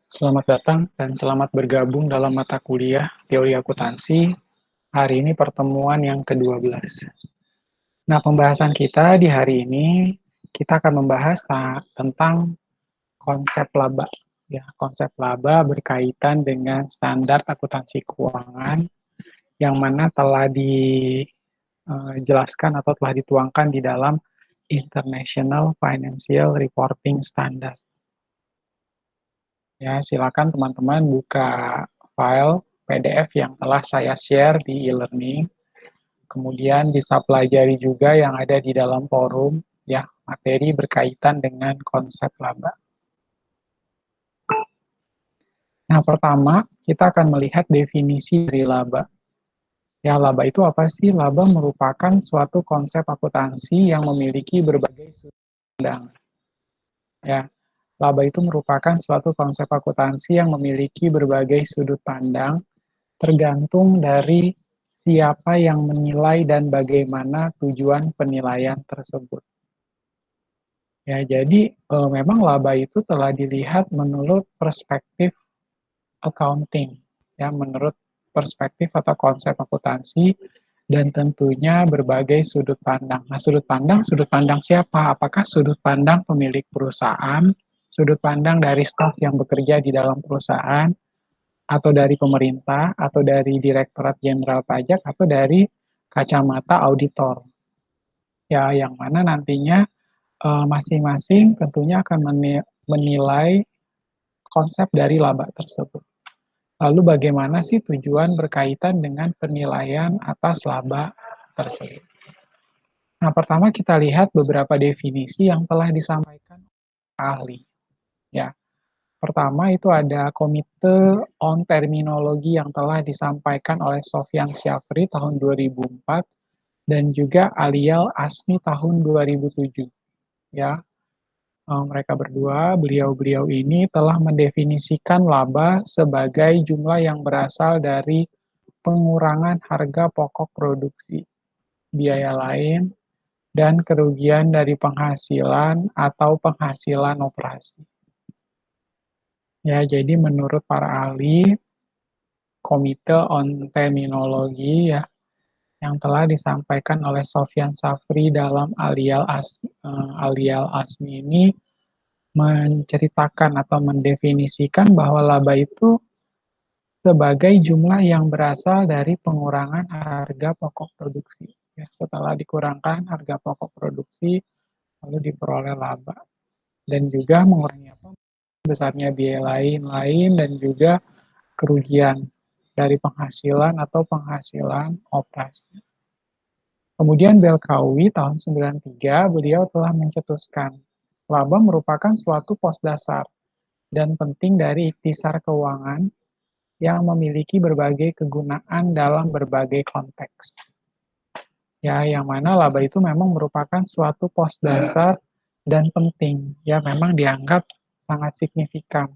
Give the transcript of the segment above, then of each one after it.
Selamat datang dan selamat bergabung dalam mata kuliah Teori Akuntansi. Hari ini pertemuan yang ke-12. Nah, pembahasan kita di hari ini, kita akan membahas tentang konsep laba. Ya, konsep laba berkaitan dengan standar akuntansi keuangan yang mana telah dijelaskan atau telah dituangkan di dalam International Financial Reporting Standard. Ya, silakan teman-teman buka file PDF yang telah saya share di e-learning. Kemudian bisa pelajari juga yang ada di dalam forum, ya, materi berkaitan dengan konsep laba. Nah, pertama, kita akan melihat definisi dari laba. Ya, laba itu apa sih? Laba merupakan suatu konsep akuntansi yang memiliki berbagai sudut pandang. Ya, laba itu merupakan suatu konsep akuntansi yang memiliki berbagai sudut pandang tergantung dari siapa yang menilai dan bagaimana tujuan penilaian tersebut. Ya, jadi memang laba itu telah dilihat menurut perspektif accounting, ya, menurut perspektif atau konsep akuntansi dan tentunya berbagai sudut pandang. Nah, sudut pandang siapa? Apakah sudut pandang pemilik perusahaan, sudut pandang dari staf yang bekerja di dalam perusahaan, atau dari pemerintah, atau dari Direktorat Jenderal Pajak, atau dari kacamata auditor. Ya, yang mana nantinya masing-masing tentunya akan menilai konsep dari laba tersebut. Lalu bagaimana sih tujuan berkaitan dengan penilaian atas laba tersebut? Nah, pertama kita lihat beberapa definisi yang telah disampaikan ahli. Ya, pertama itu ada Komite on Terminologi yang telah disampaikan oleh Sofyan Syafri tahun 2004 dan juga Alial Asmi tahun 2007. Ya, mereka berdua, beliau-beliau ini telah mendefinisikan laba sebagai jumlah yang berasal dari pengurangan harga pokok produksi, biaya lain, dan kerugian dari penghasilan atau penghasilan operasi. Ya, jadi menurut para ahli, Komite on Terminologi ya, yang telah disampaikan oleh Sofyan Safri dalam Alial Asmi ini menceritakan atau mendefinisikan bahwa laba itu sebagai jumlah yang berasal dari pengurangan harga pokok produksi. Ya, setelah dikurangkan harga pokok produksi, lalu diperoleh laba. Dan juga mengurangi besarnya biaya lain-lain dan juga kerugian dari penghasilan atau penghasilan operasi. Kemudian Belkawi tahun 93, beliau telah mencetuskan laba merupakan suatu pos dasar dan penting dari ikhtisar keuangan yang memiliki berbagai kegunaan dalam berbagai konteks. Ya, yang mana laba itu memang merupakan suatu pos dasar dan penting, ya memang dianggap sangat signifikan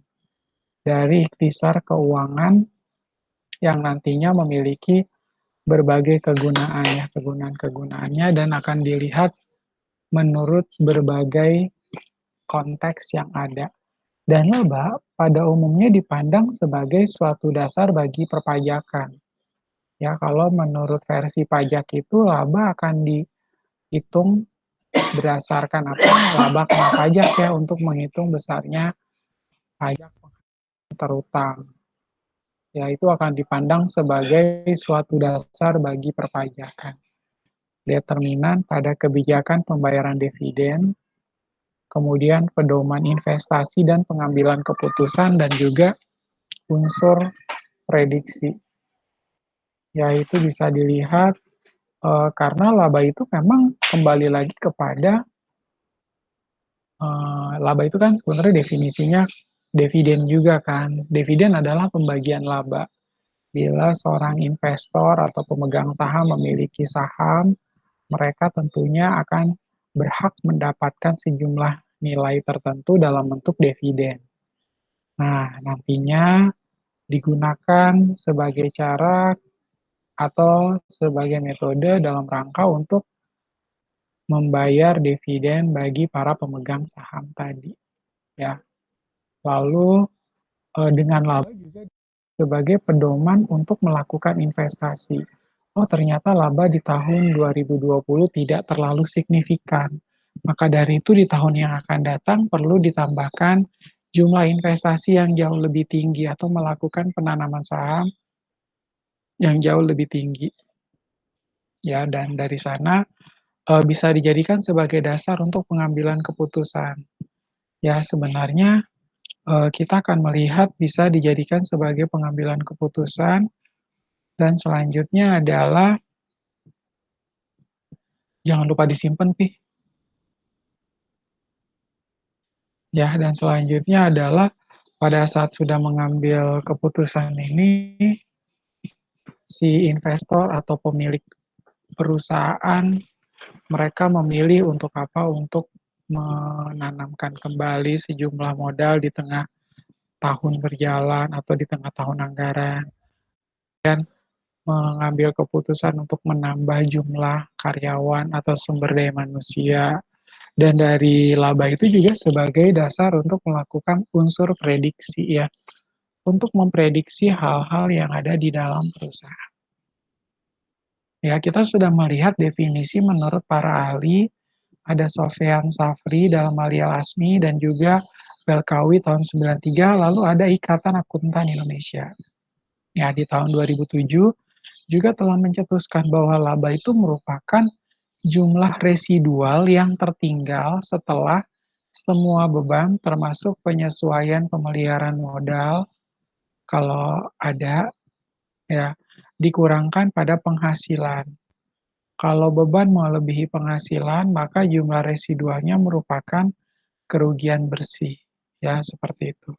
dari ikhtisar keuangan yang nantinya memiliki berbagai kegunaan, ya kegunaan-kegunaannya dan akan dilihat menurut berbagai konteks yang ada. Dan laba pada umumnya dipandang sebagai suatu dasar bagi perpajakan. Ya, kalau menurut versi pajak itu laba akan dihitung berdasarkan apa? Laba kena pajak ya untuk menghitung besarnya pajak terutang. Ya, itu akan dipandang sebagai suatu dasar bagi perpajakan. Determinan pada kebijakan pembayaran dividen, kemudian pedoman investasi dan pengambilan keputusan dan juga unsur prediksi. Ya, itu bisa dilihat karena laba itu memang kembali lagi kepada laba itu kan sebenarnya definisinya dividen juga kan. Dividen adalah pembagian laba. Bila seorang investor atau pemegang saham memiliki saham, mereka tentunya akan berhak mendapatkan sejumlah nilai tertentu dalam bentuk dividen. Nah, nantinya digunakan sebagai cara atau sebagai metode dalam rangka untuk membayar dividen bagi para pemegang saham tadi, ya. Lalu dengan laba juga sebagai pedoman untuk melakukan investasi. Oh, ternyata laba di tahun 2020 tidak terlalu signifikan. Maka dari itu di tahun yang akan datang perlu ditambahkan jumlah investasi yang jauh lebih tinggi atau melakukan penanaman saham yang jauh lebih tinggi. Ya, dan dari sana bisa dijadikan sebagai dasar untuk pengambilan keputusan. Ya, sebenarnya kita akan melihat bisa dijadikan sebagai pengambilan keputusan dan selanjutnya adalah jangan lupa disimpan, Pi. Ya, dan selanjutnya adalah pada saat sudah mengambil keputusan ini, si investor atau pemilik perusahaan mereka memilih untuk apa? Untuk menanamkan kembali sejumlah modal di tengah tahun berjalan atau di tengah tahun anggaran dan mengambil keputusan untuk menambah jumlah karyawan atau sumber daya manusia. Dan dari laba itu juga sebagai dasar untuk melakukan unsur prediksi ya, untuk memprediksi hal-hal yang ada di dalam perusahaan. Ya, kita sudah melihat definisi menurut para ahli, ada Sofyan Safri dalam Alia Lasmi dan juga Belkawi tahun 93, lalu ada Ikatan Akuntan Indonesia. Ya, di tahun 2007 juga telah mencetuskan bahwa laba itu merupakan jumlah residual yang tertinggal setelah semua beban termasuk penyesuaian pemeliharaan modal kalau ada ya dikurangkan pada penghasilan. Kalau beban melebihi penghasilan, maka jumlah residualnya merupakan kerugian bersih. Ya, seperti itu.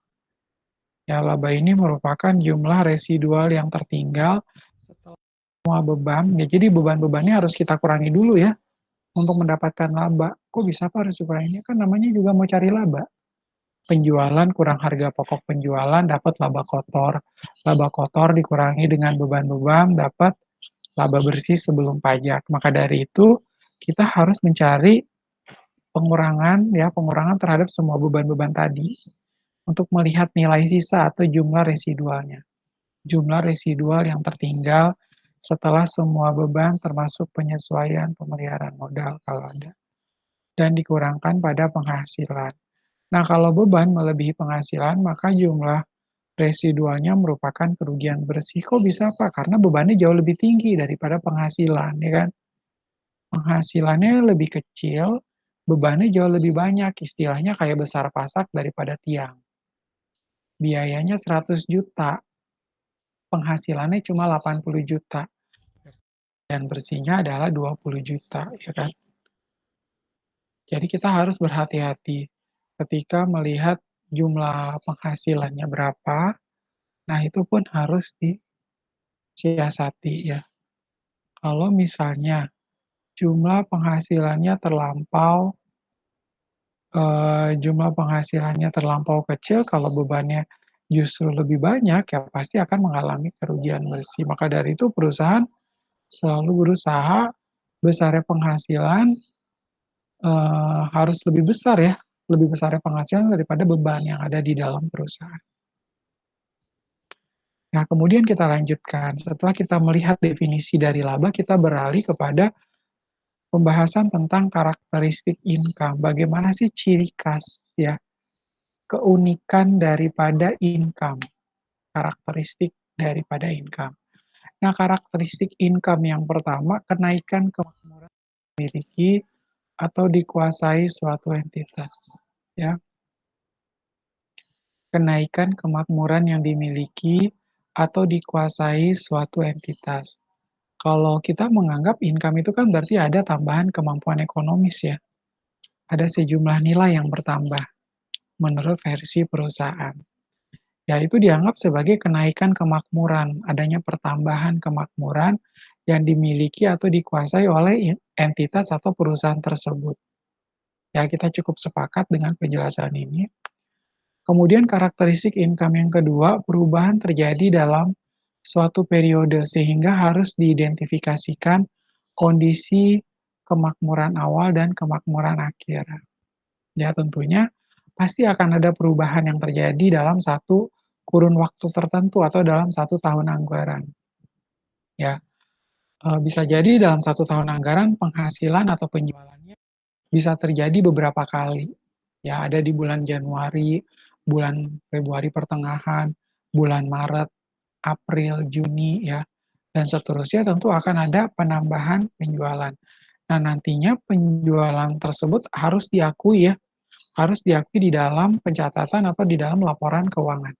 Ya, laba ini merupakan jumlah residual yang tertinggal setelah semua beban. Ya, jadi beban-bebannya harus kita kurangi dulu ya untuk mendapatkan laba. Kok bisa Pak harus dikurangi? Kan namanya juga mau cari laba. Penjualan kurang harga pokok penjualan dapat laba kotor. Laba kotor dikurangi dengan beban-beban dapat laba bersih sebelum pajak. Maka dari itu kita harus mencari pengurangan terhadap semua beban-beban tadi untuk melihat nilai sisa atau jumlah residualnya. Jumlah residual yang tertinggal setelah semua beban termasuk penyesuaian pemeliharaan modal kalau ada dan dikurangkan pada penghasilan. Nah, kalau beban melebihi penghasilan, maka jumlah residualnya merupakan kerugian bersih. Kok bisa, Pak? Karena bebannya jauh lebih tinggi daripada penghasilan, ya kan? Penghasilannya lebih kecil, bebannya jauh lebih banyak. Istilahnya kayak besar pasak daripada tiang. Biayanya 100 juta, penghasilannya cuma 80 juta. Dan bersihnya adalah 20 juta, ya kan? Jadi kita harus berhati-hati ketika melihat jumlah penghasilannya berapa. Nah, itu pun harus disiasati ya. Kalau misalnya jumlah penghasilannya terlampau kecil, kalau bebannya justru lebih banyak, ya pasti akan mengalami kerugian bersih. Maka dari itu perusahaan selalu berusaha besarnya penghasilan harus lebih besar ya, lebih besarnya penghasilan daripada beban yang ada di dalam perusahaan. Nah, kemudian kita lanjutkan. Setelah kita melihat definisi dari laba, kita beralih kepada pembahasan tentang karakteristik income. Bagaimana sih ciri khas ya, keunikan daripada income, karakteristik daripada income. Nah, karakteristik income yang pertama, kenaikan kemakmuran dimiliki atau dikuasai suatu entitas. Ya, kenaikan kemakmuran yang dimiliki atau dikuasai suatu entitas. Kalau kita menganggap income itu kan berarti ada tambahan kemampuan ekonomis ya. Ada sejumlah nilai yang bertambah menurut versi perusahaan. Ya, itu dianggap sebagai kenaikan kemakmuran, adanya pertambahan kemakmuran yang dimiliki atau dikuasai oleh entitas atau perusahaan tersebut. Ya, kita cukup sepakat dengan penjelasan ini. Kemudian karakteristik income yang kedua, perubahan terjadi dalam suatu periode sehingga harus diidentifikasikan kondisi kemakmuran awal dan kemakmuran akhir. Ya, tentunya pasti akan ada perubahan yang terjadi dalam satu kurun waktu tertentu atau dalam satu tahun anggaran. Ya, bisa jadi dalam satu tahun anggaran penghasilan atau penjualannya bisa terjadi beberapa kali. Ya, ada di bulan Januari, bulan Februari pertengahan, bulan Maret, April, Juni, ya, dan seterusnya tentu akan ada penambahan penjualan. Nah, nantinya penjualan tersebut harus diakui ya, harus diakui di dalam pencatatan atau di dalam laporan keuangan.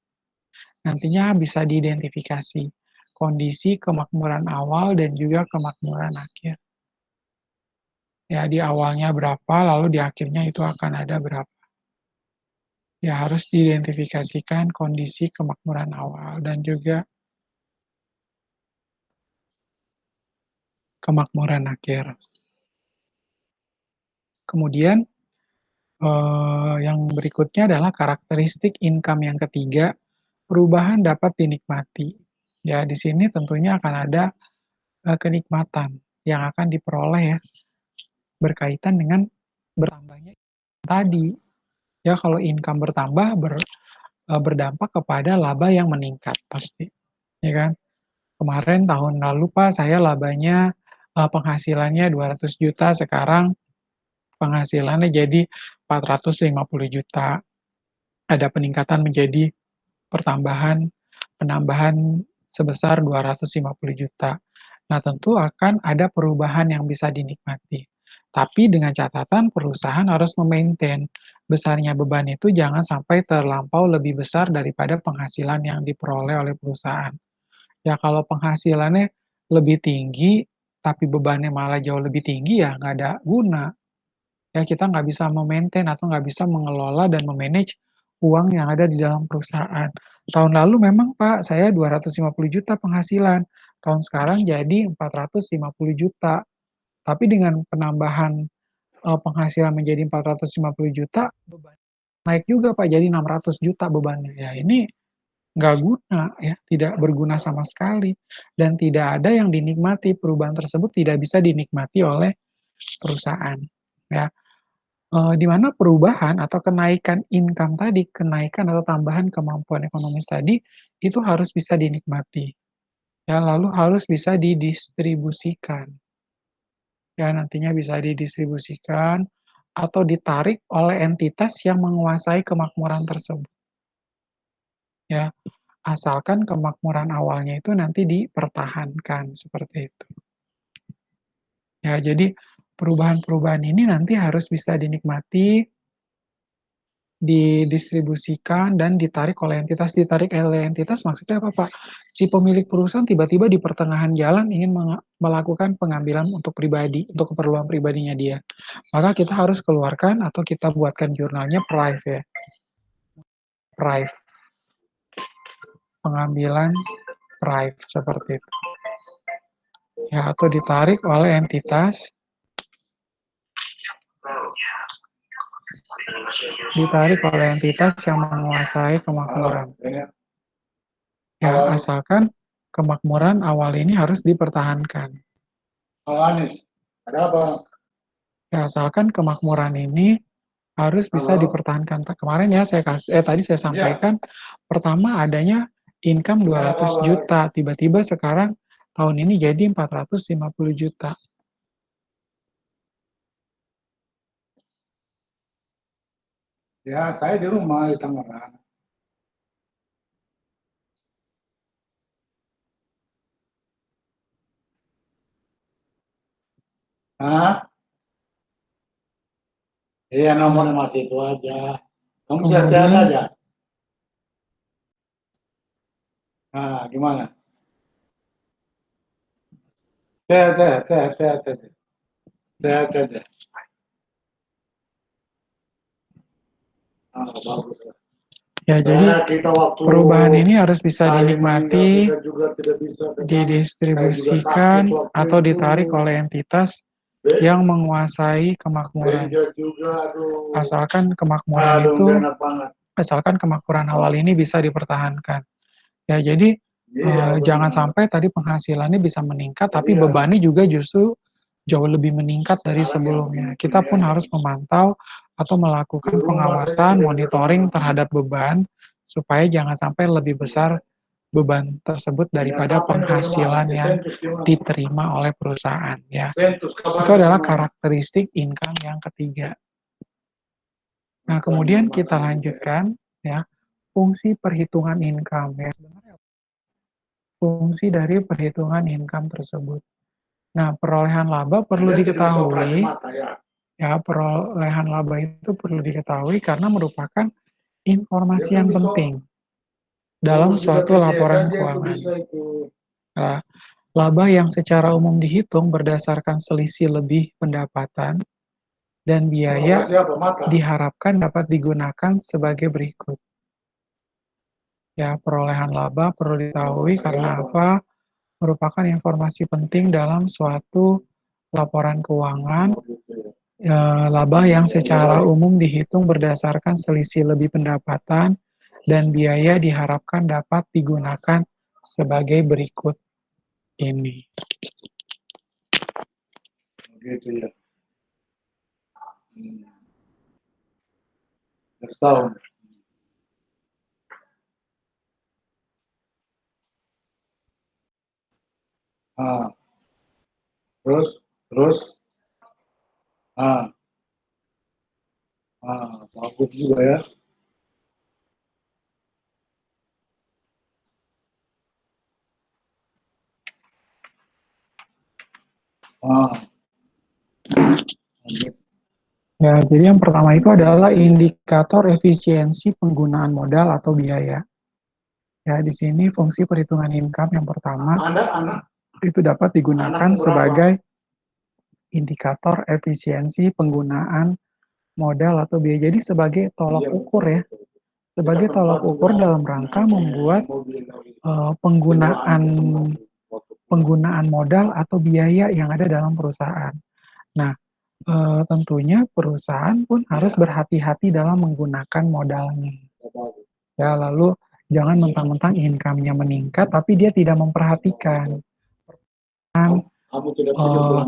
Nantinya bisa diidentifikasi kondisi kemakmuran awal dan juga kemakmuran akhir. Ya, di awalnya berapa, lalu di akhirnya itu akan ada berapa. Ya, harus diidentifikasikan kondisi kemakmuran awal dan juga kemakmuran akhir. Kemudian, yang berikutnya adalah karakteristik income yang ketiga, perubahan dapat dinikmati. Ya, di sini tentunya akan ada kenikmatan yang akan diperoleh ya, berkaitan dengan bertambahnya tadi. Ya, kalau income bertambah berdampak kepada laba yang meningkat pasti, ya kan? Kemarin tahun lalu Pak, saya labanya penghasilannya 200 juta, sekarang penghasilannya jadi 450 juta. Ada peningkatan menjadi penambahan sebesar 250 juta. Nah, tentu akan ada perubahan yang bisa dinikmati. Tapi dengan catatan perusahaan harus memaintain besarnya beban itu jangan sampai terlampau lebih besar daripada penghasilan yang diperoleh oleh perusahaan. Ya kalau penghasilannya lebih tinggi, tapi bebannya malah jauh lebih tinggi ya nggak ada guna. Ya kita nggak bisa memaintain atau nggak bisa mengelola dan memanage uang yang ada di dalam perusahaan. Tahun lalu memang Pak, saya 250 juta penghasilan. Tahun sekarang jadi 450 juta. Tapi dengan penambahan penghasilan menjadi 450 juta, beban naik juga Pak, jadi 600 juta bebannya. Ya ini nggak guna ya, tidak berguna sama sekali. Dan tidak ada yang dinikmati, perubahan tersebut tidak bisa dinikmati oleh perusahaan. Ya, di mana perubahan atau kenaikan income tadi, kenaikan atau tambahan kemampuan ekonomis tadi, itu harus bisa dinikmati. Ya, lalu harus bisa didistribusikan. Ya, nantinya bisa didistribusikan atau ditarik oleh entitas yang menguasai kemakmuran tersebut. Ya, asalkan kemakmuran awalnya itu nanti dipertahankan, seperti itu. Ya, jadi perubahan-perubahan ini nanti harus bisa dinikmati, didistribusikan, dan ditarik oleh entitas. Ditarik oleh entitas maksudnya apa, Pak? Si pemilik perusahaan tiba-tiba di pertengahan jalan ingin melakukan pengambilan untuk pribadi, untuk keperluan pribadinya dia. Maka kita harus keluarkan atau kita buatkan jurnalnya PRIVE ya. PRIVE. Pengambilan PRIVE seperti itu. Ya, atau ditarik oleh entitas, yang menguasai kemakmuran. Ya, asalkan kemakmuran awal ini harus dipertahankan. Ada apa? Ya, asalkan kemakmuran ini harus bisa dipertahankan. Kemarin ya tadi saya sampaikan, pertama adanya income 200 juta, tiba-tiba sekarang tahun ini jadi 450 juta. Ya, saya di rumah di Tangerang. Hah? Iya, nomornya masih itu aja. Kamu sehat-sehat aja. Nah, gimana? Sehat. Sehat aja. Bagus. Ya, jadi perubahan ini harus bisa dinikmati, didistribusikan, atau ditarik oleh entitas yang menguasai kemakmuran. Asalkan kemakmuran awal ini bisa dipertahankan. Ya, jadi jangan sampai tadi penghasilannya bisa meningkat, tapi bebannya juga justru jauh lebih meningkat dari sebelumnya. Kita pun harus memantau atau melakukan pengawasan, monitoring terhadap beban, supaya jangan sampai lebih besar beban tersebut daripada penghasilan yang diterima oleh perusahaan. Ya, itu adalah karakteristik income yang ketiga. Nah, kemudian kita lanjutkan, ya, fungsi perhitungan income. Ya, fungsi dari perhitungan income tersebut. Nah, perolehan laba perlu diketahui, ya, perolehan laba itu perlu diketahui karena merupakan informasi yang penting dalam suatu laporan keuangan. Nah, laba yang secara umum dihitung berdasarkan selisih lebih pendapatan dan biaya diharapkan dapat digunakan sebagai berikut. Ya, perolehan laba perlu diketahui karena apa? Merupakan informasi penting dalam suatu laporan keuangan. Laba yang secara umum dihitung berdasarkan selisih lebih pendapatan dan biaya diharapkan dapat digunakan sebagai berikut ini. Gitu ya. Next tahun. Ah. Terus, bagus juga ya. Ya, jadi yang pertama itu adalah indikator efisiensi penggunaan modal atau biaya. Ya, di sini fungsi perhitungan income yang pertama itu dapat digunakan sebagai indikator efisiensi penggunaan modal atau biaya. Jadi sebagai tolak ukur ya, sebagai tolak ukur dalam rangka membuat penggunaan modal atau biaya yang ada dalam perusahaan. Nah, tentunya perusahaan pun harus berhati-hati dalam menggunakan modalnya. Ya, lalu jangan mentang-mentang income-nya meningkat, tapi dia tidak memperhatikan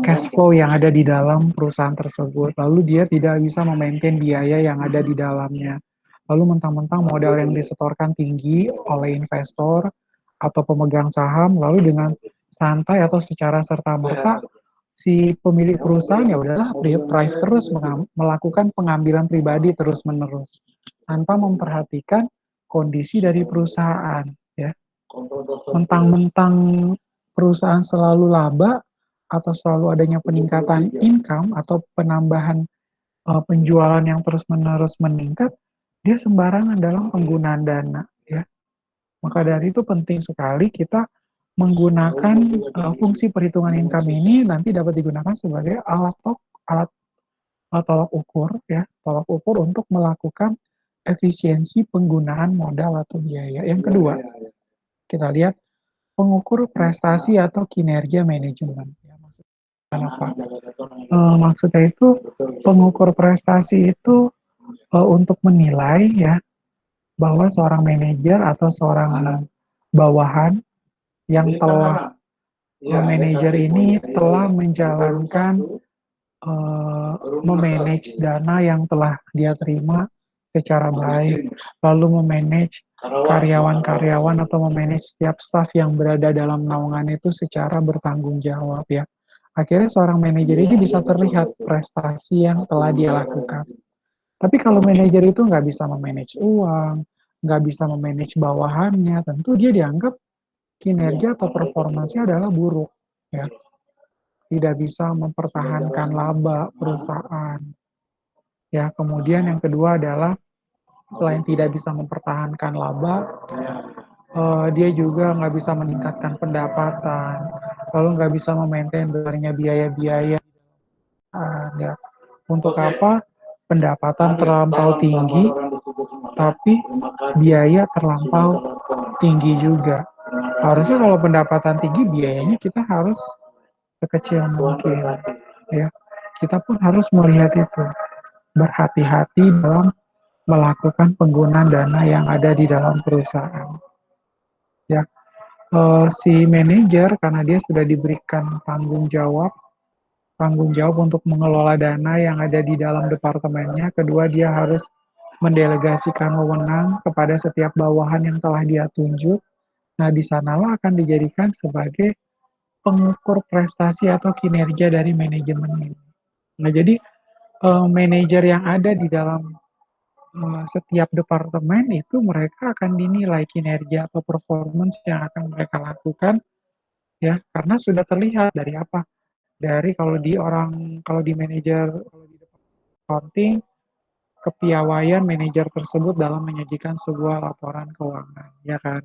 cash flow yang ada di dalam perusahaan tersebut. Lalu dia tidak bisa memaintain biaya yang ada di dalamnya. Lalu mentang-mentang modal yang disetorkan tinggi oleh investor atau pemegang saham, lalu dengan santai atau secara serta-merta si pemilik perusahaan ya udahlah price terus melakukan pengambilan pribadi terus-menerus tanpa memperhatikan kondisi dari perusahaan, ya. Mentang-mentang perusahaan selalu laba atau selalu adanya peningkatan income atau penambahan penjualan yang terus-menerus meningkat, dia sembarangan dalam penggunaan dana, ya. Maka dari itu penting sekali kita menggunakan fungsi perhitungan income ini nanti dapat digunakan sebagai alat tolak ukur, ya, tolak ukur untuk melakukan efisiensi penggunaan modal atau biaya. Yang kedua, kita lihat pengukur prestasi atau kinerja manajemen. Kenapa? Maksudnya itu pengukur prestasi itu untuk menilai ya bahwa seorang manajer atau seorang bawahan yang telah manajer ini telah menjalankan memanage dana yang telah dia terima secara baik, lalu memanage karyawan-karyawan atau memanage setiap staf yang berada dalam naungan itu secara bertanggung jawab ya. Akhirnya seorang manajer ini bisa terlihat prestasi yang telah dia lakukan. Tapi kalau manajer itu nggak bisa memanage uang, nggak bisa memanage bawahannya, tentu dia dianggap kinerja atau performanya adalah buruk. Ya. Tidak bisa mempertahankan laba perusahaan. Ya, kemudian yang kedua adalah selain tidak bisa mempertahankan laba, dia juga nggak bisa meningkatkan pendapatan, lalu nggak bisa memaintain besarnya biaya-biaya. Ya. Untuk apa? Pendapatan terlampau tinggi, tapi biaya terlampau tinggi juga. Harusnya kalau pendapatan tinggi, biayanya kita harus sekecil mungkin. Ya, kita pun harus melihat itu, berhati-hati dalam melakukan penggunaan dana yang ada di dalam perusahaan. Ya, si manajer karena dia sudah diberikan tanggung jawab tanggung jawab untuk mengelola dana yang ada di dalam departemennya. Kedua, dia harus mendelegasikan wewenang kepada setiap bawahan yang telah dia tunjuk. Nah, di sanalah akan dijadikan sebagai pengukur prestasi atau kinerja dari manajemen ini. Nah, jadi manajer yang ada di dalam setiap departemen itu mereka akan dinilai kinerja atau performance yang akan mereka lakukan ya karena sudah terlihat dari apa? Dari kalau di manajer kalau di accounting kepiawaian manajer tersebut dalam menyajikan sebuah laporan keuangan ya kan.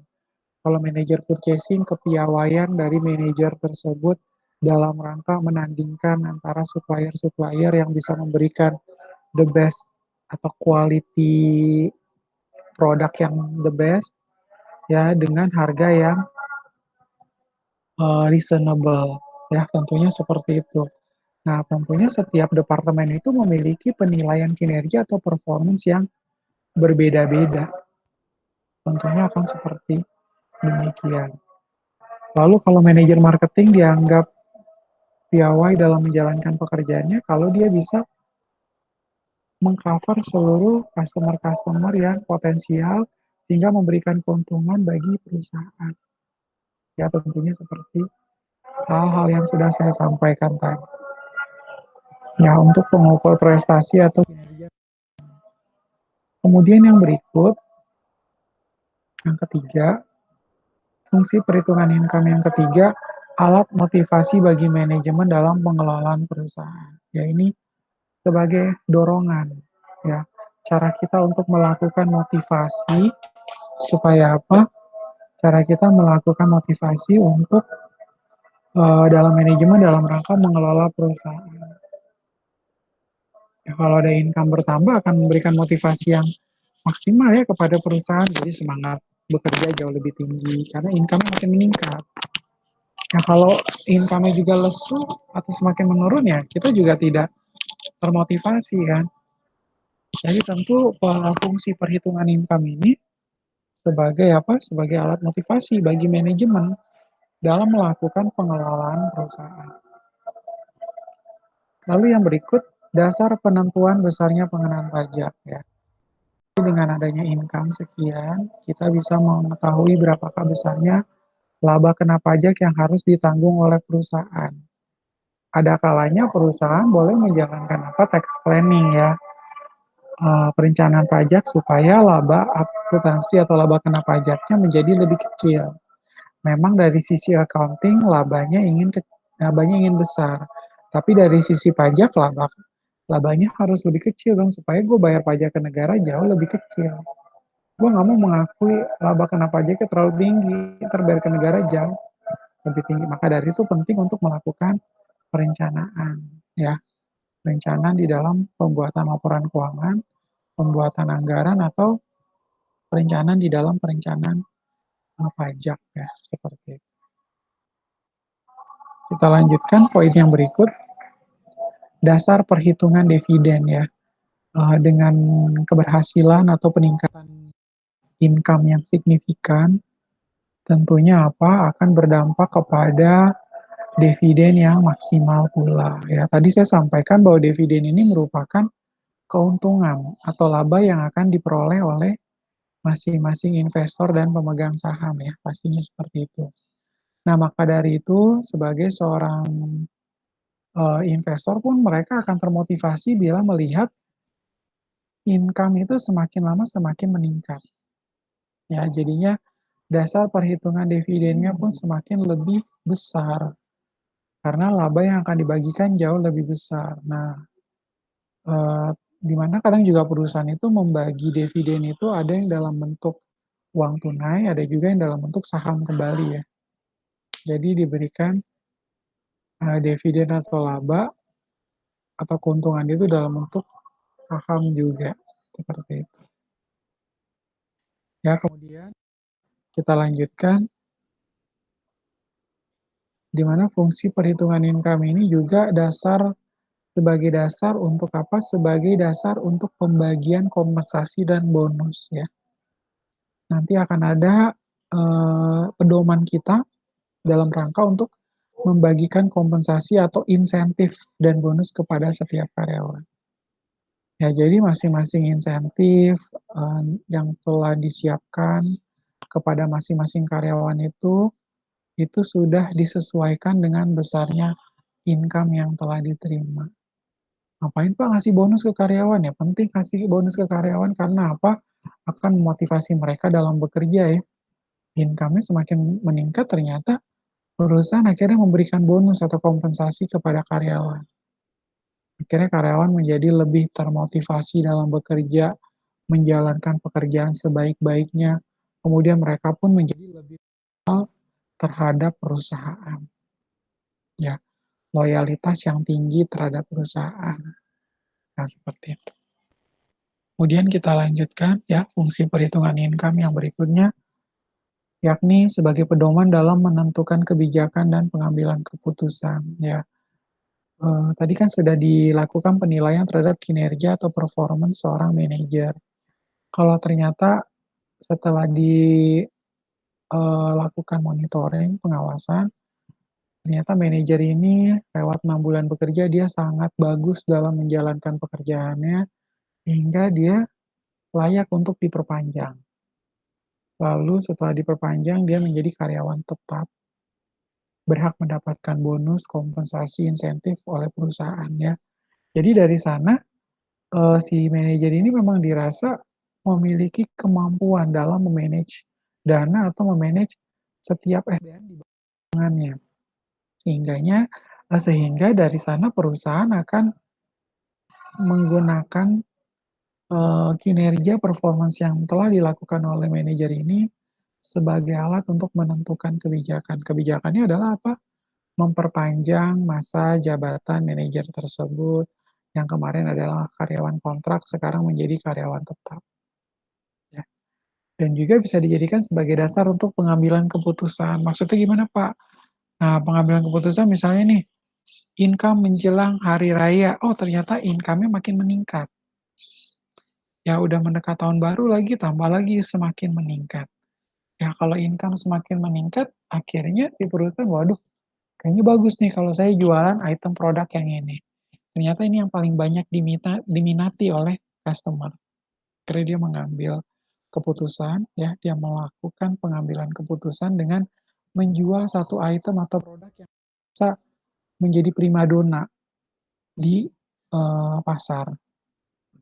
Kalau manajer purchasing kepiawaian dari manajer tersebut dalam rangka menandingkan antara supplier-supplier yang bisa memberikan the best atau quality produk yang the best ya dengan harga yang reasonable ya tentunya seperti itu. Nah, tentunya setiap departemen itu memiliki penilaian kinerja atau performance yang berbeda-beda. Tentunya akan seperti demikian. Lalu kalau manajer marketing dianggap piawai dalam menjalankan pekerjaannya kalau dia bisa mengcover seluruh customer-customer yang potensial sehingga memberikan keuntungan bagi perusahaan. Ya tentunya seperti hal-hal yang sudah saya sampaikan tadi. Ya untuk pengukur prestasi atau kinerja. Kemudian yang berikut, yang ketiga, fungsi perhitungan income yang ketiga, alat motivasi bagi manajemen dalam pengelolaan perusahaan. Ya ini sebagai dorongan ya cara kita untuk melakukan motivasi supaya apa cara kita melakukan motivasi untuk dalam manajemen dalam rangka mengelola perusahaan ya, kalau ada income bertambah akan memberikan motivasi yang maksimal ya kepada perusahaan jadi semangat bekerja jauh lebih tinggi karena income makin meningkat ya kalau income-nya juga lesu atau semakin menurun ya kita juga tidak termotivasi kan. Jadi tentu fungsi perhitungan income ini sebagai apa? Sebagai alat motivasi bagi manajemen dalam melakukan pengelolaan perusahaan. Lalu yang berikut dasar penentuan besarnya pengenaan pajak ya. Dengan adanya income sekian, kita bisa mengetahui berapakah besarnya laba kena pajak yang harus ditanggung oleh perusahaan. Ada kalanya perusahaan boleh menjalankan apa tax planning ya, perencanaan pajak supaya laba akuntansi atau laba kena pajaknya menjadi lebih kecil. Memang dari sisi accounting labanya ingin besar, tapi dari sisi pajak labanya harus lebih kecil dong supaya gue bayar pajak ke negara jauh lebih kecil. Gue nggak mau mengakui laba kena pajaknya terlalu tinggi, terbayar ke negara jauh lebih tinggi. Maka dari itu penting untuk melakukan perencanaan, ya, perencanaan di dalam pembuatan laporan keuangan, pembuatan anggaran atau perencanaan di dalam perencanaan pajak ya seperti itu. Kita lanjutkan poin yang berikut, dasar perhitungan dividen ya. Dengan keberhasilan atau peningkatan income yang signifikan, tentunya apa akan berdampak kepada dividen yang maksimal pula. Ya, tadi saya sampaikan bahwa dividen ini merupakan keuntungan atau laba yang akan diperoleh oleh masing-masing investor dan pemegang saham ya, pastinya seperti itu. Nah, maka dari itu sebagai seorang investor pun mereka akan termotivasi bila melihat income itu semakin lama semakin meningkat. Ya, jadinya dasar perhitungan dividennya pun semakin lebih besar karena laba yang akan dibagikan jauh lebih besar. Nah, di mana kadang juga perusahaan itu membagi dividen itu ada yang dalam bentuk uang tunai, ada juga yang dalam bentuk saham kembali ya. Jadi diberikan dividen atau laba atau keuntungan itu dalam bentuk saham juga seperti itu. Ya, kemudian kita lanjutkan di mana fungsi perhitungan income ini juga sebagai dasar untuk apa? Sebagai dasar untuk pembagian kompensasi dan bonus ya. Nanti akan ada pedoman kita dalam rangka untuk membagikan kompensasi atau insentif dan bonus kepada setiap karyawan. Ya, jadi masing-masing insentif yang telah disiapkan kepada masing-masing karyawan itu sudah disesuaikan dengan besarnya income yang telah diterima. Ngapain Pak ngasih bonus ke karyawan ya? Penting kasih bonus ke karyawan karena apa? Akan memotivasi mereka dalam bekerja ya. Income-nya semakin meningkat ternyata perusahaan akhirnya memberikan bonus atau kompensasi kepada karyawan. Akhirnya karyawan menjadi lebih termotivasi dalam bekerja, menjalankan pekerjaan sebaik-baiknya, kemudian mereka pun menjadi lebih loyal terhadap perusahaan. Ya, loyalitas yang tinggi terhadap perusahaan. Nah, seperti itu. Kemudian kita lanjutkan ya fungsi perhitungan income yang berikutnya, yakni sebagai pedoman dalam menentukan kebijakan dan pengambilan keputusan. Ya, tadi kan sudah dilakukan penilaian terhadap kinerja atau performance seorang manajer. Kalau ternyata setelah dilakukan monitoring, pengawasan, ternyata manajer ini lewat 6 bulan bekerja, dia sangat bagus dalam menjalankan pekerjaannya, hingga dia layak untuk diperpanjang. Lalu setelah diperpanjang, dia menjadi karyawan tetap, berhak mendapatkan bonus, kompensasi, insentif oleh perusahaannya. Jadi dari sana, si manajer ini memang dirasa memiliki kemampuan dalam memanage dana atau memanage setiap SDM di tangannya. Sehingga dari sana perusahaan akan menggunakan kinerja performance yang telah dilakukan oleh manajer ini sebagai alat untuk menentukan kebijakan. Kebijakannya adalah apa? Memperpanjang masa jabatan manajer tersebut yang kemarin adalah karyawan kontrak, sekarang menjadi karyawan tetap. Ya. Dan juga bisa dijadikan sebagai dasar untuk pengambilan keputusan. Maksudnya gimana, Pak? Nah, pengambilan keputusan misalnya nih, income menjelang hari raya. Oh, ternyata income-nya makin meningkat. Ya, udah mendekat tahun baru lagi, tambah lagi semakin meningkat. Ya, kalau income semakin meningkat, akhirnya si perusahaan, waduh, kayaknya bagus nih kalau saya jualan item produk yang ini. Ternyata ini yang paling banyak diminati oleh customer. Karena dia mengambil keputusan, ya, dia melakukan pengambilan keputusan dengan menjual satu item atau produk yang bisa menjadi primadona di pasar.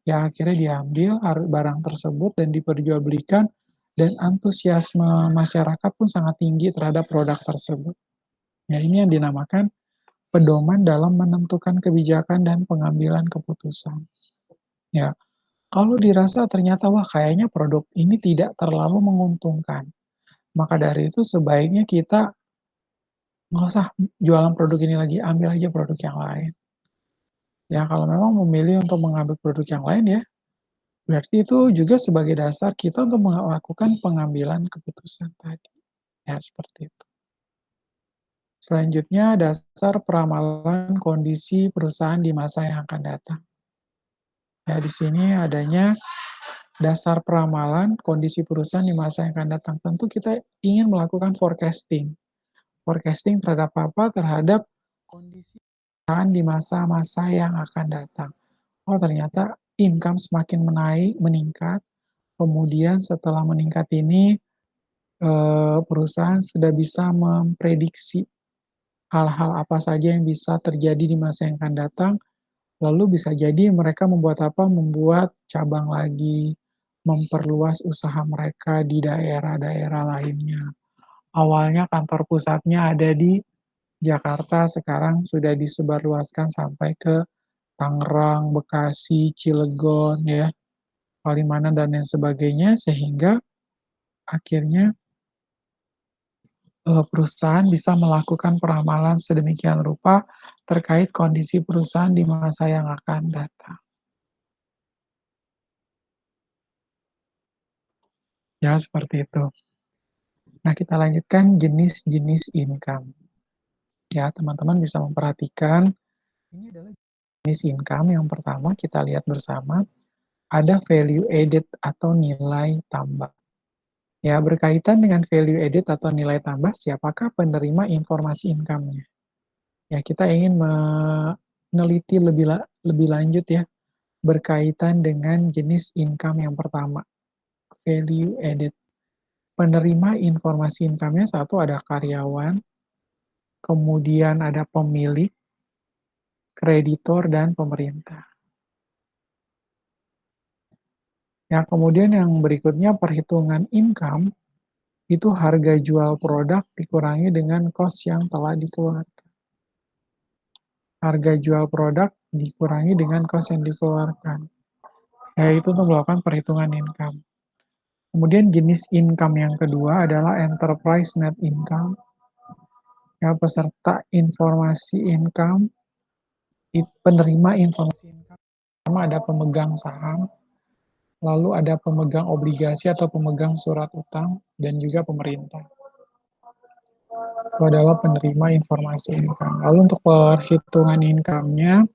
Ya, akhirnya diambil barang tersebut dan diperjualbelikan, dan antusiasme masyarakat pun sangat tinggi terhadap produk tersebut. Ya, ini yang dinamakan pedoman dalam menentukan kebijakan dan pengambilan keputusan. Ya, kalau dirasa ternyata wah kayaknya produk ini tidak terlalu menguntungkan, maka dari itu sebaiknya kita nggak usah jualan produk ini lagi, ambil aja produk yang lain. Ya, kalau memang memilih untuk mengambil produk yang lain ya, berarti itu juga sebagai dasar kita untuk melakukan pengambilan keputusan tadi. Ya, seperti itu. Selanjutnya, dasar peramalan kondisi perusahaan di masa yang akan datang. Ya, di sini adanya dasar peramalan kondisi perusahaan di masa yang akan datang. Tentu kita ingin melakukan forecasting. Forecasting terhadap apa? Terhadap kondisi perusahaan di masa-masa yang akan datang. Oh, ternyata income semakin meningkat. Kemudian setelah meningkat ini, perusahaan sudah bisa memprediksi hal-hal apa saja yang bisa terjadi di masa yang akan datang. Lalu bisa jadi mereka membuat apa? Membuat cabang lagi, memperluas usaha mereka di daerah-daerah lainnya. Awalnya kantor pusatnya ada di Jakarta, sekarang sudah disebarluaskan sampai ke Tangerang, Bekasi, Cilegon, ya, Palimanan, dan lain sebagainya, sehingga akhirnya perusahaan bisa melakukan peramalan sedemikian rupa terkait kondisi perusahaan di masa yang akan datang. Ya, seperti itu. Nah, kita lanjutkan jenis-jenis income. Ya, teman-teman bisa memperhatikan, ini adalah jenis income yang pertama kita lihat bersama, ada value added atau nilai tambah. Ya, berkaitan dengan value added atau nilai tambah, siapakah penerima informasi income-nya? Ya, kita ingin meneliti lebih lanjut ya, berkaitan dengan jenis income yang pertama, value added. Penerima informasi income-nya satu ada karyawan, kemudian ada pemilik, kreditor, dan pemerintah. Ya, kemudian yang berikutnya perhitungan income, itu harga jual produk dikurangi dengan cost yang telah dikeluarkan. Harga jual produk dikurangi dengan cost yang dikeluarkan. Yaitu untuk melakukan perhitungan income. Kemudian jenis income yang kedua adalah enterprise net income. Ya, peserta informasi income, penerima informasi income. Pertama ada pemegang saham, lalu ada pemegang obligasi atau pemegang surat utang, dan juga pemerintah. Itu adalah penerima informasi income. Lalu untuk perhitungan income-nya,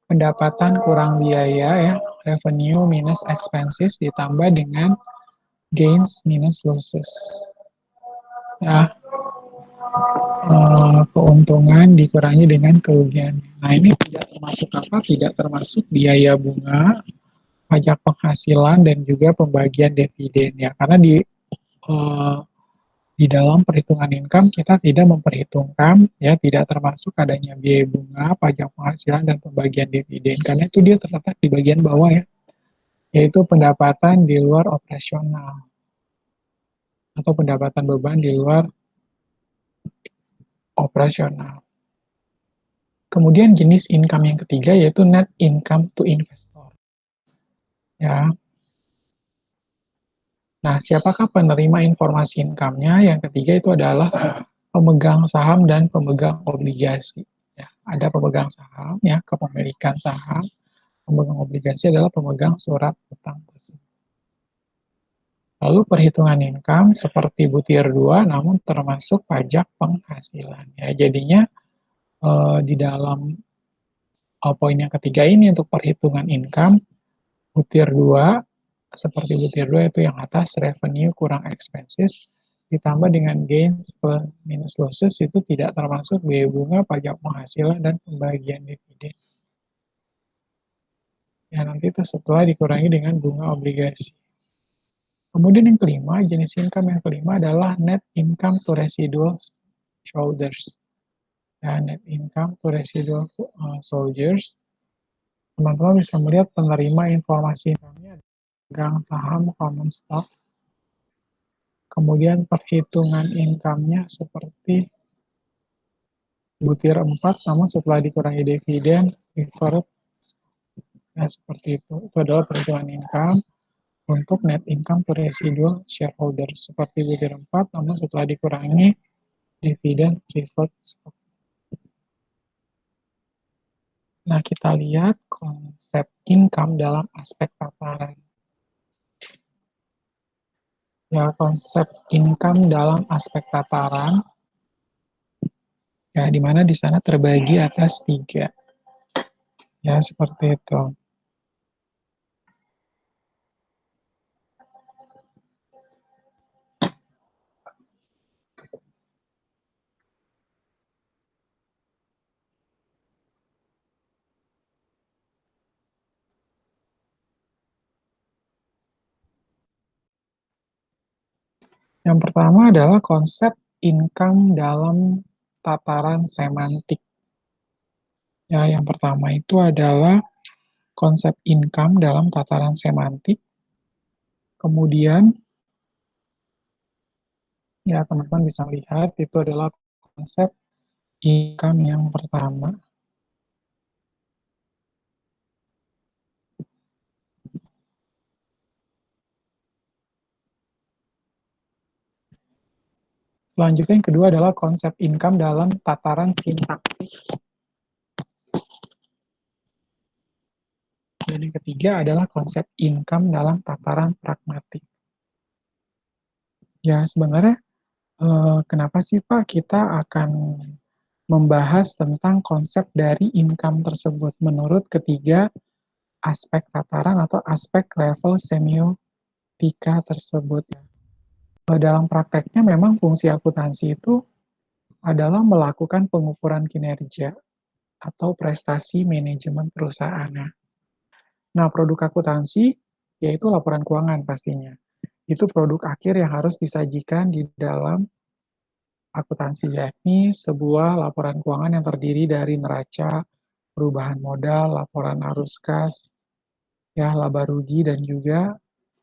pendapatan kurang biaya ya, revenue minus expenses ditambah dengan gains minus losses. Ya, keuntungan dikurangi dengan kerugian. Nah, ini tidak termasuk apa? Tidak termasuk biaya bunga, pajak penghasilan, dan juga pembagian dividen ya. Karena di dalam perhitungan income kita tidak memperhitungkan ya, tidak termasuk adanya biaya bunga, pajak penghasilan, dan pembagian dividen. Karena itu dia terletak di bagian bawah ya, yaitu pendapatan di luar operasional atau pendapatan beban di luar operasional. Kemudian jenis income yang ketiga yaitu net income to investor. Ya. Nah, siapakah penerima informasi income-nya? Yang ketiga itu adalah pemegang saham dan pemegang obligasi. Ya, ada pemegang saham, ya, kepemilikan saham. Pemegang obligasi adalah pemegang surat utang tersebut. Lalu perhitungan income seperti butir 2, namun termasuk pajak penghasilan. Ya, jadinya di dalam poin yang ketiga ini untuk perhitungan income, butir 2, seperti butir 2 itu yang atas, revenue kurang expenses, ditambah dengan gains minus losses, itu tidak termasuk biaya bunga, pajak penghasilan, dan pembagian dividen. Ya, nanti itu setelah dikurangi dengan bunga obligasi. Kemudian yang kelima, jenis income yang kelima adalah net income to residual shareholders. Ya, net income to residual shareholders. Teman-teman bisa melihat penerima informasi income-nya, pemegang saham common stock. Kemudian perhitungan income-nya seperti butir 4, namun setelah dikurangi dividen, preferred, ya seperti itu. Itu adalah perhitungan income untuk net income to residual shareholders. Seperti butir 4, namun setelah dikurangi dividen preferred stock. Nah, kita lihat konsep income dalam aspek tataran. Ya, konsep income dalam aspek tataran, ya, di mana di sana terbagi atas 3. Ya, seperti itu. Yang pertama adalah konsep income dalam tataran semantik. Ya, yang pertama itu adalah konsep income dalam tataran semantik. Kemudian, ya teman-teman bisa lihat itu adalah konsep income yang pertama. Selanjutnya yang kedua adalah konsep income dalam tataran sintaktik. Dan yang ketiga adalah konsep income dalam tataran pragmatik. Ya, sebenarnya kenapa sih Pak kita akan membahas tentang konsep dari income tersebut menurut ketiga aspek tataran atau aspek level semiotika tersebut. Dalam prakteknya memang fungsi akuntansi itu adalah melakukan pengukuran kinerja atau prestasi manajemen perusahaannya. Nah, produk akuntansi yaitu laporan keuangan pastinya. Itu produk akhir yang harus disajikan di dalam akuntansi, yakni sebuah laporan keuangan yang terdiri dari neraca, perubahan modal, laporan arus kas, ya laba rugi, dan juga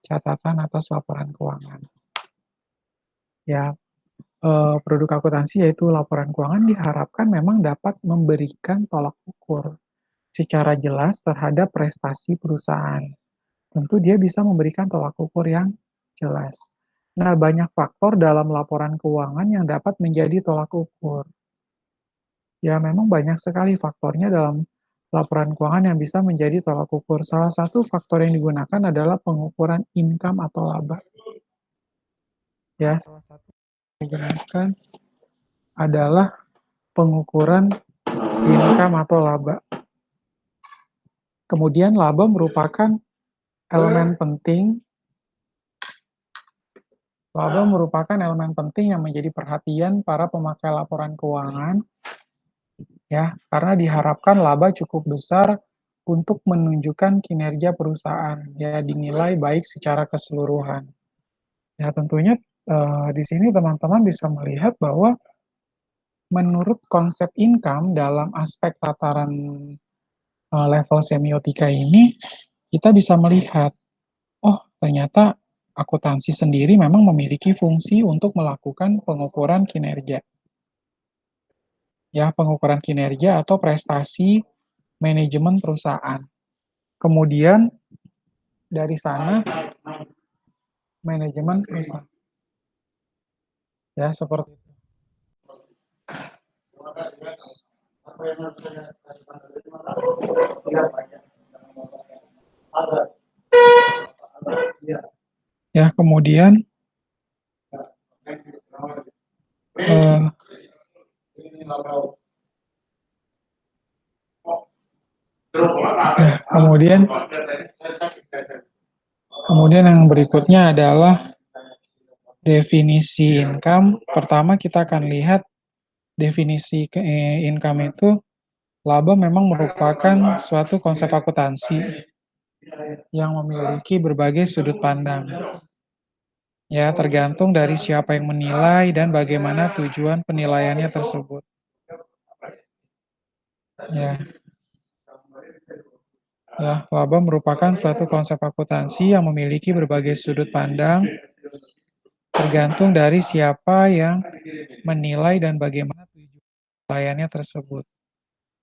catatan atas laporan keuangan. Ya, produk akuntansi yaitu laporan keuangan diharapkan memang dapat memberikan tolak ukur secara jelas terhadap prestasi perusahaan. Tentu dia bisa memberikan tolak ukur yang jelas. Nah, banyak faktor dalam laporan keuangan yang dapat menjadi tolak ukur. Ya, memang banyak sekali faktornya dalam laporan keuangan yang bisa menjadi tolak ukur. Salah satu faktor yang digunakan adalah pengukuran income atau laba. Ya, salah satu yang digunakan adalah pengukuran income atau laba. Kemudian laba merupakan elemen penting. Laba merupakan elemen penting yang menjadi perhatian para pemakai laporan keuangan, ya, karena diharapkan laba cukup besar untuk menunjukkan kinerja perusahaan, ya, dinilai baik secara keseluruhan. Ya, tentunya di sini teman-teman bisa melihat bahwa menurut konsep income dalam aspek tataran level semiotika ini, kita bisa melihat, oh ternyata akuntansi sendiri memang memiliki fungsi untuk melakukan pengukuran kinerja. Ya, pengukuran kinerja atau prestasi manajemen perusahaan. Kemudian dari sana manajemen perusahaan. Ya, seperti itu. Ya, kemudian kemudian yang berikutnya adalah definisi income. Pertama kita akan lihat definisi income itu, laba memang merupakan suatu konsep akuntansi yang memiliki berbagai sudut pandang. Ya, tergantung dari siapa yang menilai dan bagaimana tujuan penilaiannya tersebut. Ya. Ya, laba merupakan suatu konsep akuntansi yang memiliki berbagai sudut pandang, tergantung dari siapa yang menilai dan bagaimana tujuan penilaiannya tersebut.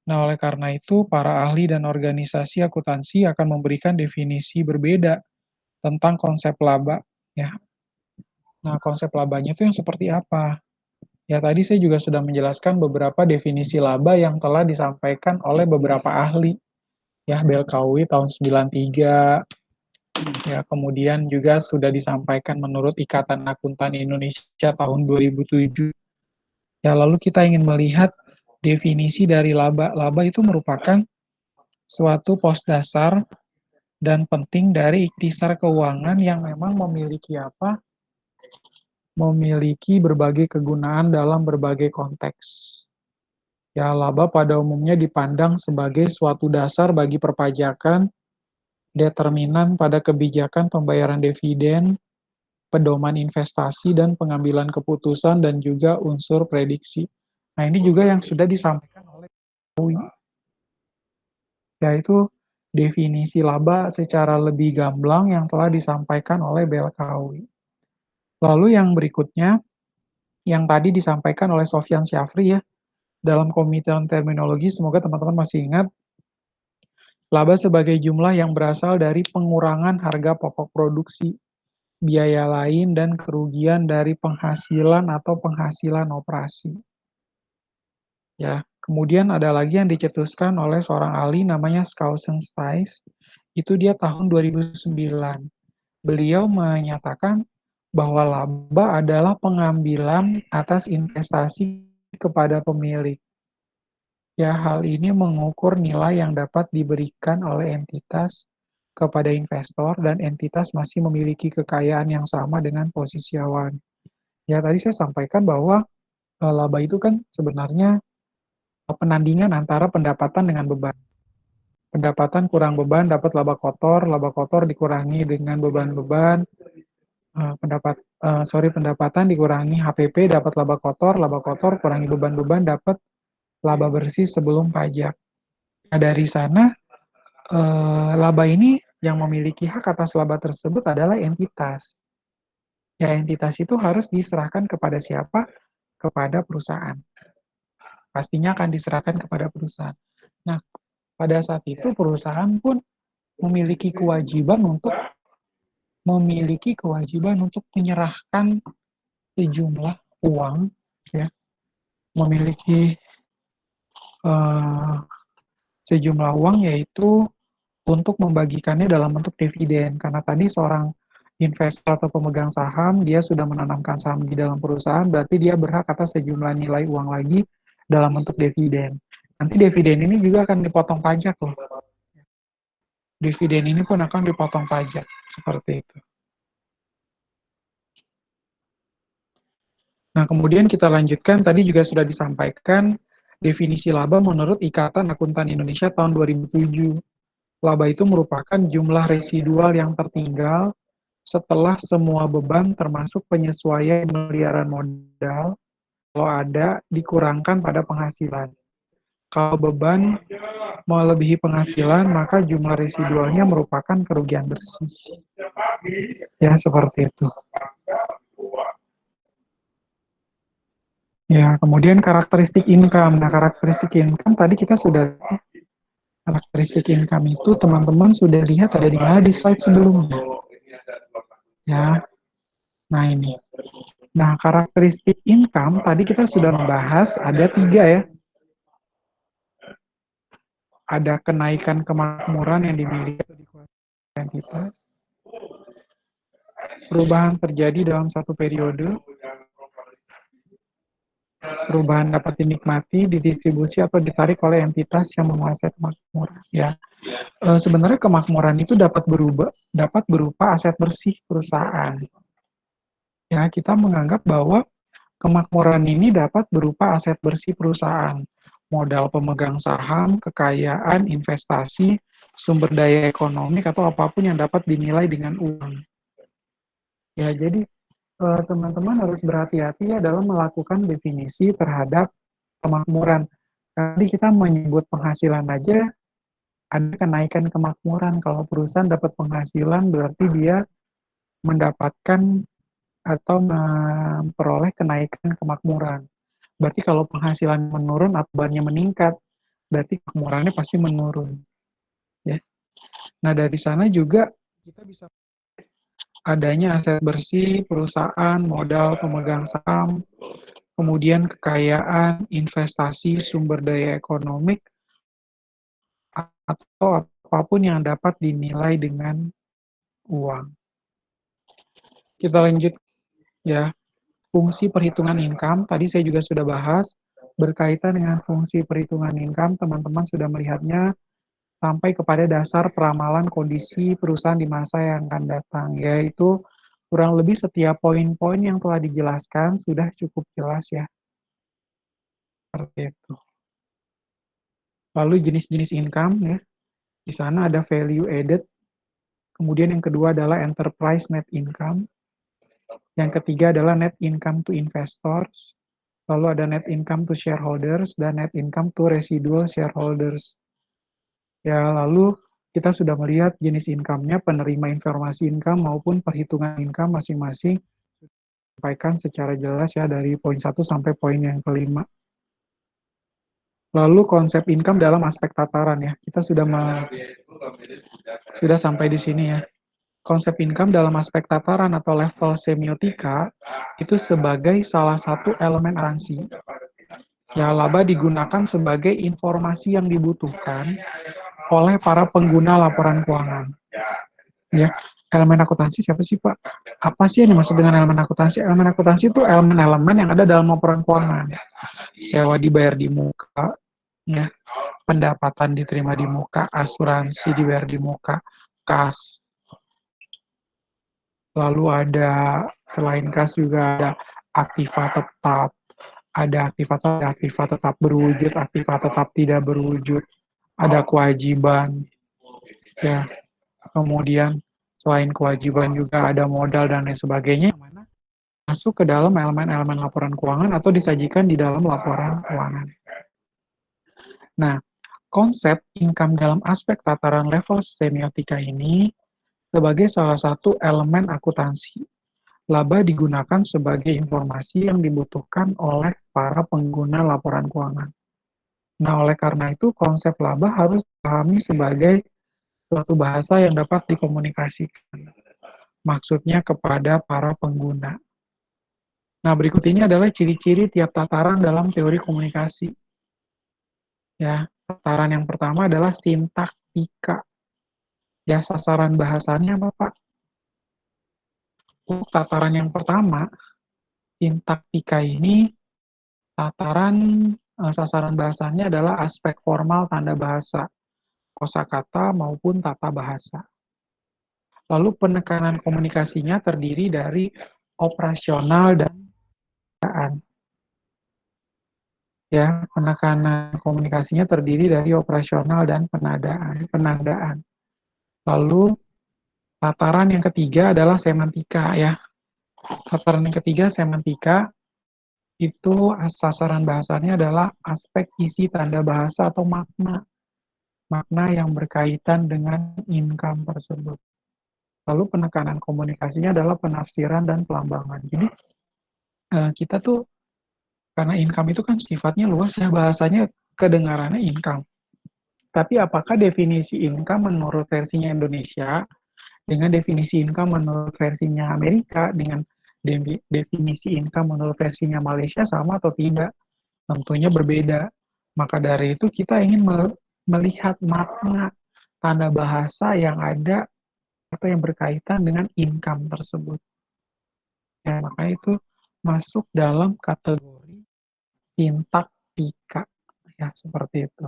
Nah, oleh karena itu, para ahli dan organisasi akuntansi akan memberikan definisi berbeda tentang konsep laba. Ya. Nah, konsep labanya itu yang seperti apa? Ya, tadi saya juga sudah menjelaskan beberapa definisi laba yang telah disampaikan oleh beberapa ahli. Ya, Belkawi tahun 93, ya, kemudian juga sudah disampaikan menurut Ikatan Akuntan Indonesia tahun 2007. Ya, lalu kita ingin melihat definisi dari laba. Laba itu merupakan suatu pos dasar dan penting dari ikhtisar keuangan yang memang memiliki apa? Memiliki berbagai kegunaan dalam berbagai konteks. Ya, laba pada umumnya dipandang sebagai suatu dasar bagi perpajakan, determinan pada kebijakan pembayaran dividen, pedoman investasi dan pengambilan keputusan, dan juga unsur prediksi. Nah, ini juga yang sudah disampaikan oleh Jokowi, yaitu definisi laba secara lebih gamblang yang telah disampaikan oleh Belkawi. Lalu yang berikutnya, yang tadi disampaikan oleh Sofyan Syafri ya, dalam Komitean Terminologi, semoga teman-teman masih ingat, laba sebagai jumlah yang berasal dari pengurangan harga pokok produksi, biaya lain, dan kerugian dari penghasilan atau penghasilan operasi. Ya, kemudian ada lagi yang dicetuskan oleh seorang ahli namanya Skousen Stais, itu dia tahun 2009. Beliau menyatakan bahwa laba adalah pengambilan atas investasi kepada pemilik. Ya, hal ini mengukur nilai yang dapat diberikan oleh entitas kepada investor dan entitas masih memiliki kekayaan yang sama dengan posisi awal. Ya, tadi saya sampaikan bahwa laba itu kan sebenarnya penandingan antara pendapatan dengan beban. Pendapatan kurang beban dapat laba kotor dikurangi dengan beban-beban, pendapatan dikurangi HPP dapat laba kotor kurangi beban-beban dapat laba bersih sebelum pajak. Nah, dari sana laba ini yang memiliki hak atas laba tersebut adalah entitas. Ya, entitas itu harus diserahkan kepada siapa? Kepada perusahaan. Pastinya akan diserahkan kepada perusahaan. Nah, pada saat itu perusahaan pun memiliki kewajiban untuk menyerahkan sejumlah uang, ya, memiliki uh, sejumlah uang yaitu untuk membagikannya dalam bentuk dividen. Karena tadi seorang investor atau pemegang saham, dia sudah menanamkan saham di dalam perusahaan, berarti dia berhak atas sejumlah nilai uang lagi dalam bentuk dividen. Nanti dividen ini juga akan dipotong pajak loh. Dividen ini pun akan dipotong pajak, seperti itu. Nah, kemudian kita lanjutkan, tadi juga sudah disampaikan definisi laba menurut Ikatan Akuntan Indonesia tahun 2007. Laba itu merupakan jumlah residual yang tertinggal setelah semua beban termasuk penyesuaian pemeliharaan modal, kalau ada, dikurangkan pada penghasilan. Kalau beban melebihi penghasilan, maka jumlah residualnya merupakan kerugian bersih. Ya, seperti itu. Ya, kemudian karakteristik income. Nah, karakteristik income tadi kita sudah karakteristik income itu teman-teman sudah lihat ada di mana di slide sebelumnya. Ya, nah ini. Nah, karakteristik income tadi kita sudah membahas ada 3 ya. Ada kenaikan kemakmuran yang dimiliki entitas, perubahan terjadi dalam satu periode, perubahan dapat dinikmati, didistribusi atau ditarik oleh entitas yang menguasai kemakmuran. Ya, sebenarnya kemakmuran itu dapat berupa aset bersih perusahaan. Ya, kita menganggap bahwa kemakmuran ini dapat berupa aset bersih perusahaan, modal pemegang saham, kekayaan, investasi, sumber daya ekonomi, atau apapun yang dapat dinilai dengan uang. Ya, jadi teman-teman harus berhati-hati ya dalam melakukan definisi terhadap kemakmuran. Tadi kita menyebut penghasilan aja, ada kenaikan kemakmuran. Kalau perusahaan dapat penghasilan, berarti dia mendapatkan atau memperoleh kenaikan kemakmuran. Berarti kalau penghasilan menurun atau bebannya meningkat, berarti kemakmurannya pasti menurun. Ya. Nah, dari sana juga kita bisa adanya aset bersih, perusahaan, modal, pemegang saham, kemudian kekayaan, investasi, sumber daya ekonomi, atau apapun yang dapat dinilai dengan uang. Kita lanjut ya. Fungsi perhitungan income, tadi saya juga sudah bahas, berkaitan dengan fungsi perhitungan income, teman-teman sudah melihatnya sampai kepada dasar peramalan kondisi perusahaan di masa yang akan datang, yaitu kurang lebih setiap poin-poin yang telah dijelaskan sudah cukup jelas ya. Seperti itu. Lalu jenis-jenis income ya. Di sana ada value added. Kemudian yang kedua adalah enterprise net income. Yang ketiga adalah net income to investors. Lalu ada net income to shareholders dan net income to residual shareholders. Ya, lalu kita sudah melihat jenis income-nya, penerima informasi income maupun perhitungan income masing-masing disampaikan secara jelas ya dari poin 1 sampai poin yang kelima. Lalu konsep income dalam aspek tataran ya. Kita sudah sampai di sini ya. Konsep income dalam aspek tataran atau level semiotika itu sebagai salah satu elemen aransi. Ya, laba digunakan sebagai informasi yang dibutuhkan oleh para pengguna laporan keuangan. Ya, elemen akuntansi siapa sih, Pak? Apa sih yang dimaksud dengan elemen akuntansi? Elemen akuntansi itu elemen-elemen yang ada dalam laporan keuangan. Sewa dibayar di muka, ya, pendapatan diterima di muka, asuransi dibayar di muka, kas. Lalu ada, selain kas juga ada aktiva tetap, ada aktiva tetap berwujud, aktiva tetap tidak berwujud, ada kewajiban, ya. Kemudian selain kewajiban juga ada modal dan lain sebagainya, yang mana masuk ke dalam elemen-elemen laporan keuangan atau disajikan di dalam laporan keuangan. Nah, konsep income dalam aspek tataran level semiotika ini sebagai salah satu elemen akuntansi. Laba digunakan sebagai informasi yang dibutuhkan oleh para pengguna laporan keuangan. Nah, oleh karena itu, konsep laba harus dipahami sebagai suatu bahasa yang dapat dikomunikasikan. Maksudnya kepada para pengguna. Nah, berikut ini adalah ciri-ciri tiap tataran dalam teori komunikasi. Ya, tataran yang pertama adalah sintaktika. Ya, sasaran bahasanya apa, Pak? Untuk tataran yang pertama, sintaktika ini sasaran bahasanya adalah aspek formal tanda bahasa, kosakata maupun tata bahasa. Lalu penekanan komunikasinya terdiri dari operasional dan penadaan. Ya, penekanan komunikasinya terdiri dari operasional dan penandaan. Lalu tataran yang ketiga adalah semantika, ya. Tataran yang ketiga semantika itu sasaran bahasanya adalah aspek isi tanda bahasa atau makna yang berkaitan dengan income tersebut. Lalu penekanan komunikasinya adalah penafsiran dan pelambangan. Jadi kita tuh karena income itu kan sifatnya luas ya, bahasanya kedengarannya income. Tapi apakah definisi income menurut versinya Indonesia dengan definisi income menurut versinya Amerika dengan definisi income menurut versinya Malaysia sama atau tidak? Tentunya berbeda. Maka dari itu kita ingin melihat makna tanda bahasa yang ada atau yang berkaitan dengan income tersebut. Ya, maka itu masuk dalam kategori sintaktika. Ya, seperti itu.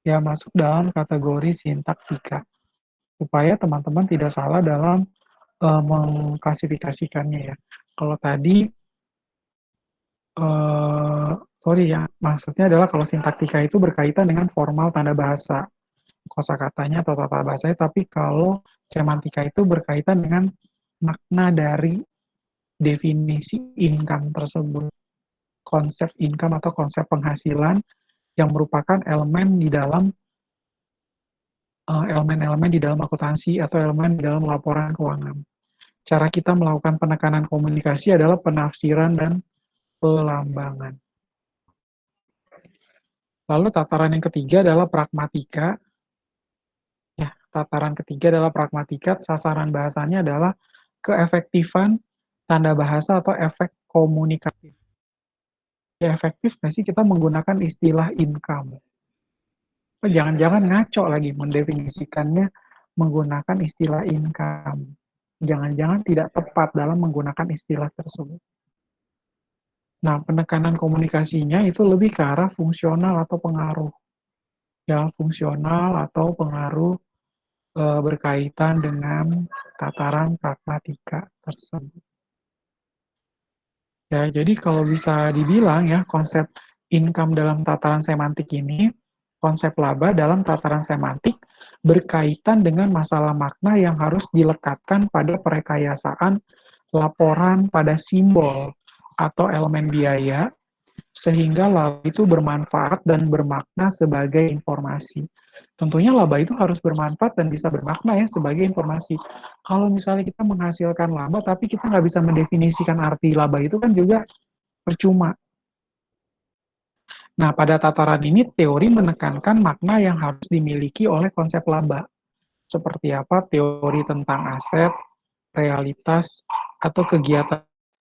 Ya, masuk dalam kategori sintaktika. Supaya teman-teman tidak salah dalam mengklasifikasikannya ya. Kalau tadi sorry ya, maksudnya adalah kalau sintaktika itu berkaitan dengan formal tanda bahasa, kosakatanya atau tata bahasanya, tapi kalau semantika itu berkaitan dengan makna dari definisi income tersebut, konsep income atau konsep penghasilan yang merupakan elemen di dalam elemen-elemen di dalam akuntansi atau elemen di dalam laporan keuangan. Cara kita melakukan penekanan komunikasi adalah penafsiran dan pelambangan. Lalu tataran yang ketiga adalah pragmatika. Ya, tataran ketiga adalah pragmatika. Sasaran bahasanya adalah keefektifan tanda bahasa atau efek komunikatif. Ya, efektif nggak sih kita menggunakan istilah income? Jangan-jangan ngaco lagi mendefinisikannya menggunakan istilah income. Jangan-jangan tidak tepat dalam menggunakan istilah tersebut. Nah, penekanan komunikasinya itu lebih ke arah fungsional atau pengaruh. Ya, fungsional atau pengaruh berkaitan dengan tataran pragmatika tersebut. Ya, jadi kalau bisa dibilang ya, konsep income dalam tataran semantik ini, konsep laba dalam tataran semantik berkaitan dengan masalah makna yang harus dilekatkan pada perekayasaan laporan pada simbol atau elemen biaya, sehingga laba itu bermanfaat dan bermakna sebagai informasi. Tentunya laba itu harus bermanfaat dan bisa bermakna ya sebagai informasi. Kalau misalnya kita menghasilkan laba, tapi kita nggak bisa mendefinisikan arti laba itu kan juga percuma. Nah, pada tataran ini teori menekankan makna yang harus dimiliki oleh konsep laba. Seperti apa teori tentang aset, realitas, atau kegiatan